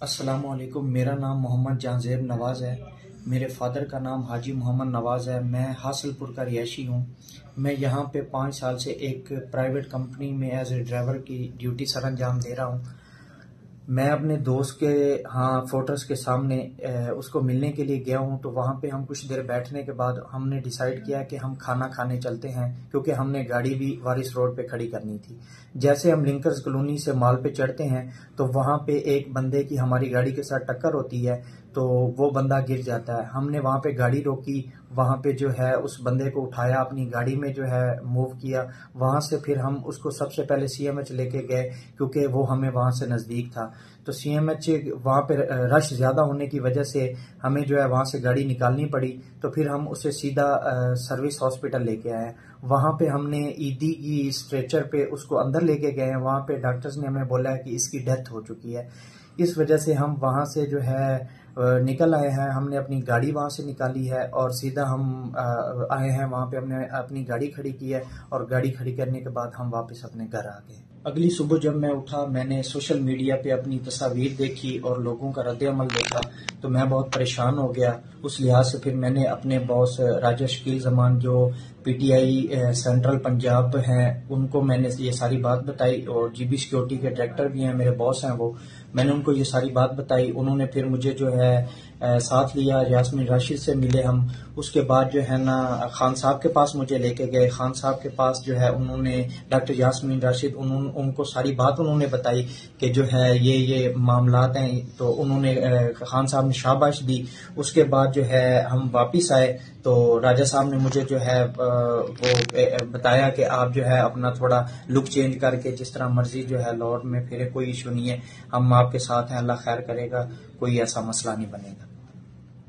السلام علیکم، میرا نام محمد جہانزیب نواز ہے۔ میرے فادر کا نام حاجی محمد نواز ہے۔ میں حاصل پور کا رہائشی ہوں۔ میں یہاں پہ 5 سال سے ایک پرائیویٹ کمپنی میں ایز اے ڈرائیور کی ڈیوٹی سر انجام دے رہا ہوں۔ میں اپنے دوست کے فورٹرس کے سامنے اس کو ملنے کے لیے گیا ہوں، تو وہاں پہ ہم کچھ دیر بیٹھنے کے بعد ہم نے ڈیسائیڈ کیا کہ ہم کھانا کھانے چلتے ہیں، کیونکہ ہم نے گاڑی بھی وارث روڈ پہ کھڑی کرنی تھی۔ جیسے ہم لنکرز کالونی سے مال پہ چڑھتے ہیں تو وہاں پہ ایک بندے کی ہماری گاڑی کے ساتھ ٹکر ہوتی ہے، تو وہ بندہ گر جاتا ہے۔ ہم نے وہاں پہ گاڑی روکی، وہاں پہ جو ہے اس بندے کو اٹھایا، اپنی گاڑی میں جو ہے موو کیا۔ وہاں سے پھر ہم اس کو سب سے پہلے سی ایم ایچ لے کے گئے، کیونکہ وہ ہمیں وہاں سے نزدیک تھا۔ تو سی ایم ایچ وہاں پہ رش زیادہ ہونے کی وجہ سے ہمیں جو ہے وہاں سے گاڑی نکالنی پڑی، تو پھر ہم اسے سیدھا سروس ہاسپٹل لے کے آئے۔ وہاں پہ ہم نے ایدی کی اسٹریچر پہ اس کو اندر لے کے گئے ہیں۔ وہاں پہ ڈاکٹرز نے ہمیں بولا ہے کہ اس کی ڈیتھ ہو چکی ہے۔ اس وجہ سے ہم وہاں سے جو ہے نکل آئے ہیں۔ ہم نے اپنی گاڑی وہاں سے نکالی ہے اور سیدھا ہم آئے ہیں، وہاں پہ ہم نے اپنی گاڑی کھڑی کی ہے، اور گاڑی کھڑی کرنے کے بعد ہم واپس اپنے گھر آ گئے۔ اگلی صبح جب میں اٹھا، میں نے سوشل میڈیا پہ اپنی تصاویر دیکھی اور لوگوں کا رد عمل دیکھا، تو میں بہت پریشان ہو گیا۔ اس لحاظ سے پھر میں نے اپنے باس راجہ شکیل زمان جو P T I central Punjab ہیں، ان کو میں نے یہ ساری بات بتائی، اور جی بی سیکورٹی کے ڈائریکٹر بھی ہیں، میرے باس ہیں وہ، میں نے ان کو یہ ساری بات بتائی۔ انہوں نے پھر مجھے جو ہے ساتھ لیا، یاسمین راشد سے ملے ہم۔ اس کے بعد جو ہے نا خان صاحب کے پاس مجھے لے کے گئے۔ خان صاحب کے پاس جو ہے انہوں نے ڈاکٹر یاسمین راشد ان کو ساری بات انہوں نے بتائی کہ جو ہے یہ معاملات ہیں، تو انہوں نے خان صاحب نے شاباش دی۔ اس کے بعد جو ہے ہم واپس آئے، تو راجہ صاحب نے مجھے جو ہے وہ بتایا کہ آپ جو ہے اپنا تھوڑا لک چینج کر کے جس طرح مرضی جو ہے لوڈ میں پھرے، کوئی ایشو نہیں ہے، ہم آپ کے ساتھ ہیں، اللہ خیر کرے گا، کوئی ایسا مسئلہ نہیں بنے گا۔